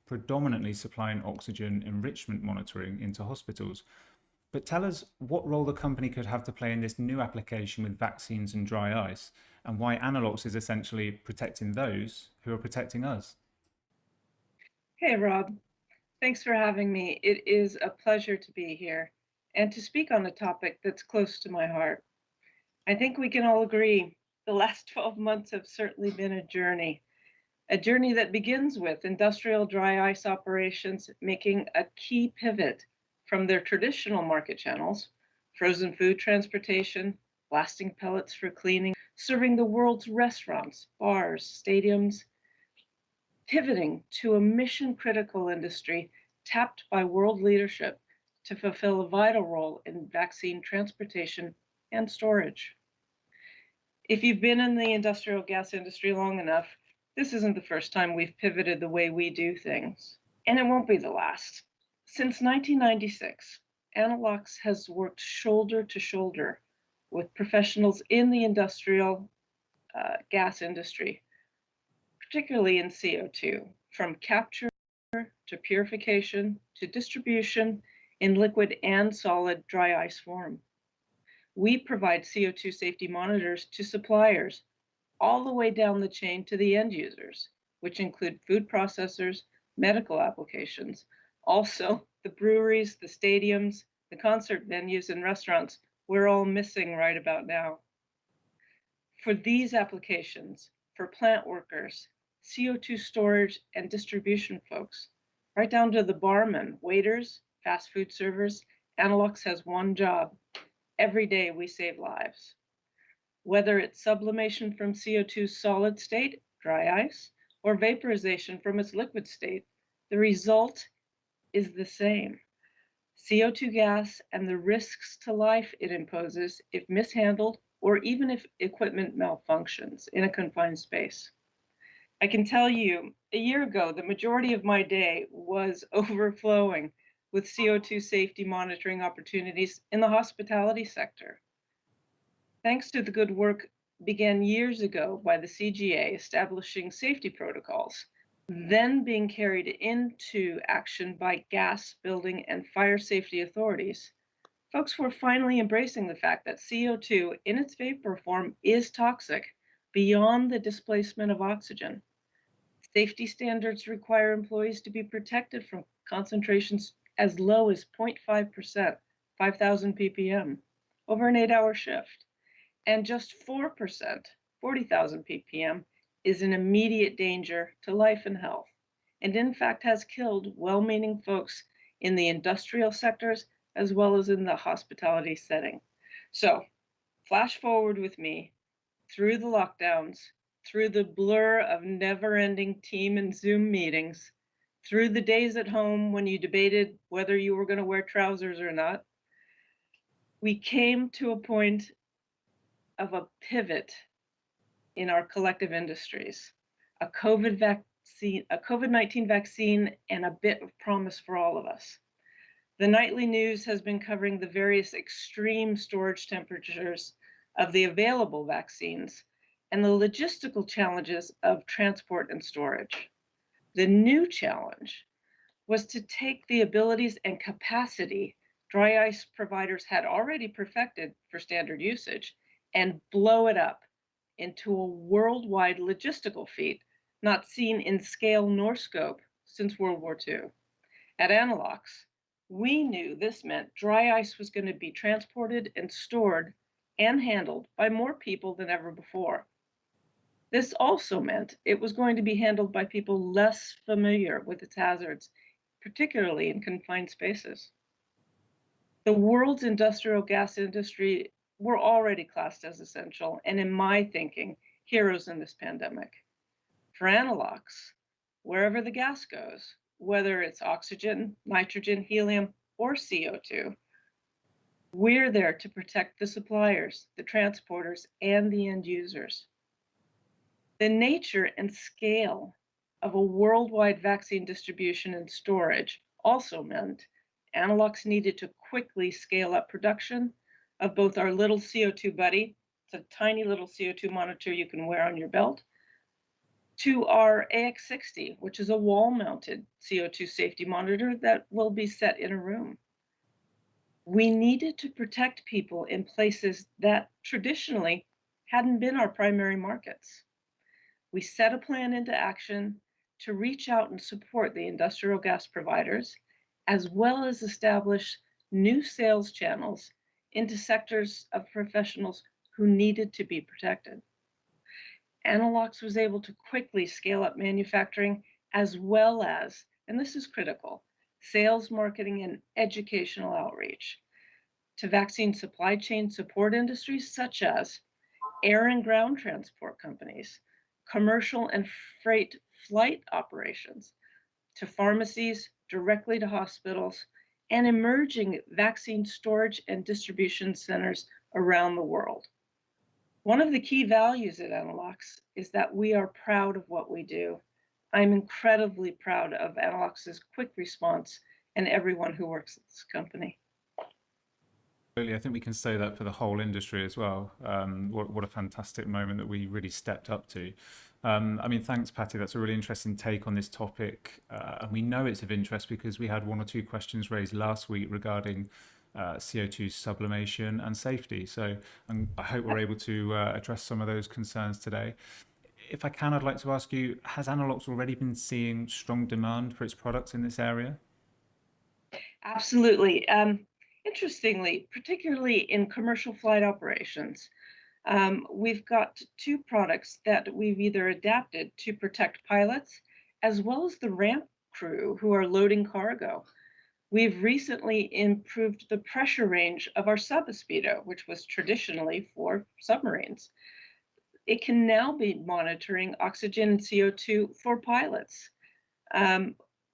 predominantly supplying oxygen enrichment monitoring into hospitals. But tell us what role the company could have to play in this new application with vaccines and dry ice, and why Analox is essentially protecting those who are protecting us. Hey, Rob. Thanks for having me. It is a pleasure to be here and to speak on a topic that's close to my heart. I think we can all agree the last 12 months have certainly been a journey that begins with industrial dry ice operations making a key pivot from their traditional market channels, frozen food transportation, blasting pellets for cleaning, serving the world's restaurants, bars, stadiums, pivoting to a mission critical industry tapped by world leadership to fulfill a vital role in vaccine transportation and storage. If you've been in the industrial gas industry long enough, this isn't the first time we've pivoted the way we do things, and it won't be the last. Since 1996, Analox has worked shoulder to shoulder with professionals in the industrial gas industry, particularly in CO2, from capture to purification to distribution in liquid and solid dry ice form. We provide CO2 safety monitors to suppliers all the way down the chain to the end users, which include food processors, medical applications, also the breweries, the stadiums, the concert venues, and restaurants we're all missing right about now. For these applications, for plant workers, CO2 storage and distribution folks, right down to the barmen, waiters, fast food servers, Analox has one job. Every day we save lives. Whether it's sublimation from CO2 solid state, dry ice, or vaporization from its liquid state, the result is the same. CO2 gas and the risks to life it imposes if mishandled or even if equipment malfunctions in a confined space. I can tell you, a year ago, the majority of my day was overflowing with CO2 safety monitoring opportunities in the hospitality sector. Thanks to the good work began years ago by the CGA establishing safety protocols, then being carried into action by gas, building, and fire safety authorities, folks were finally embracing the fact that CO2 in its vapor form is toxic beyond the displacement of oxygen. Safety standards require employees to be protected from concentrations as low as 0.5%, 5,000 ppm, over an 8-hour shift. And just 4%, 40,000 ppm, is an immediate danger to life and health, and in fact has killed well-meaning folks in the industrial sectors as well as in the hospitality setting. So, flash forward with me through the lockdowns, through the blur of never-ending team and Zoom meetings, through the days at home when you debated whether you were going to wear trousers or not. We came to a point of a pivot in our collective industries, a COVID-19 vaccine, and a bit of promise for all of us. The nightly news has been covering the various extreme storage temperatures of the available vaccines and the logistical challenges of transport and storage. The new challenge was to take the abilities and capacity dry ice providers had already perfected for standard usage and blow it up into a worldwide logistical feat not seen in scale nor scope since World War II. At Analox, we knew this meant dry ice was going to be transported and stored and handled by more people than ever before. This also meant it was going to be handled by people less familiar with its hazards, particularly in confined spaces. The world's industrial gas industry were already classed as essential, and in my thinking, heroes in this pandemic. For Analox, wherever the gas goes, whether it's oxygen, nitrogen, helium, or CO2, we're there to protect the suppliers, the transporters, and the end users. The nature and scale of a worldwide vaccine distribution and storage also meant Analox needed to quickly scale up production of both our little CO2 buddy, it's a tiny little CO2 monitor you can wear on your belt, to our AX60, which is a wall-mounted CO2 safety monitor that will be set in a room. We needed to protect people in places that traditionally hadn't been our primary markets. We set a plan into action to reach out and support the industrial gas providers, as well as establish new sales channels into sectors of professionals who needed to be protected. Analox was able to quickly scale up manufacturing as well as, and this is critical, sales, marketing, and educational outreach to vaccine supply chain support industries such as air and ground transport companies, commercial and freight flight operations, to pharmacies, directly to hospitals, and emerging vaccine storage and distribution centers around the world. One of the key values at Analox is that we are proud of what we do. I'm incredibly proud of Analox's quick response and everyone who works at this company. Absolutely. I think we can say that for the whole industry as well. What a fantastic moment that we really stepped up to. I mean, thanks, Patti. That's a really interesting take on this topic. And we know it's of interest because we had one or two questions raised last week regarding CO2 sublimation and safety. So I hope we're able to address some of those concerns today. If I can, I'd like to ask you, has Analox already been seeing strong demand for its products in this area? Absolutely. Interestingly, particularly in commercial flight operations, we've got two products that we've either adapted to protect pilots as well as the ramp crew who are loading cargo. We've recently improved the pressure range of our submosquito, which was traditionally for submarines. It can now be monitoring oxygen and CO2 for pilots.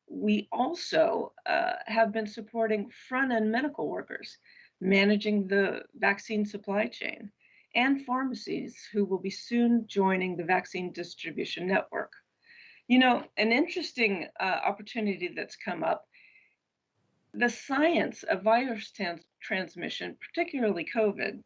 We also have been supporting front-end medical workers, managing the vaccine supply chain, and pharmacies who will be soon joining the vaccine distribution network. You know, an interesting opportunity that's come up, the science of virus transmission, particularly COVID,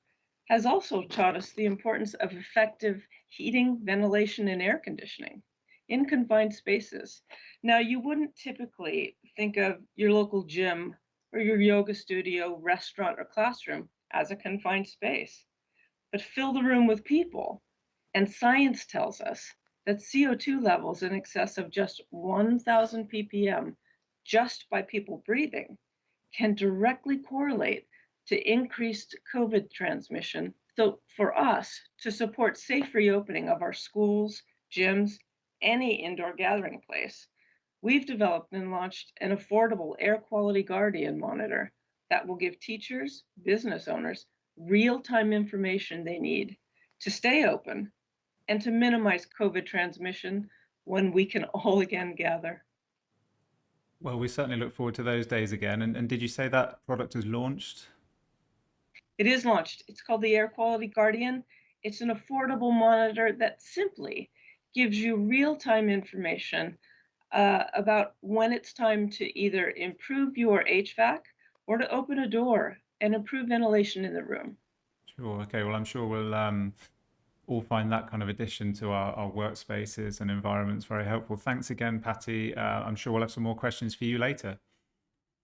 has also taught us the importance of effective heating, ventilation, and air conditioning in confined spaces. Now, you wouldn't typically think of your local gym or your yoga studio, restaurant, or classroom as a confined space, but fill the room with people. And science tells us that CO2 levels in excess of just 1,000 ppm just by people breathing can directly correlate to increased COVID transmission. So for us to support safe reopening of our schools, gyms, any indoor gathering place, we've developed and launched an affordable air quality guardian monitor that will give teachers, business owners, real-time information they need to stay open and to minimize COVID transmission when we can all again gather. Well, we certainly look forward to those days again. And did you say that product is launched? It is launched. It's called the Air Quality Guardian. It's an affordable monitor that simply gives you real-time information about when it's time to either improve your HVAC or to open a door and improve ventilation in the room. Sure. Okay. Well, I'm sure we'll all find that kind of addition to our workspaces and environments very helpful. Thanks again, Patti. I'm sure we'll have some more questions for you later.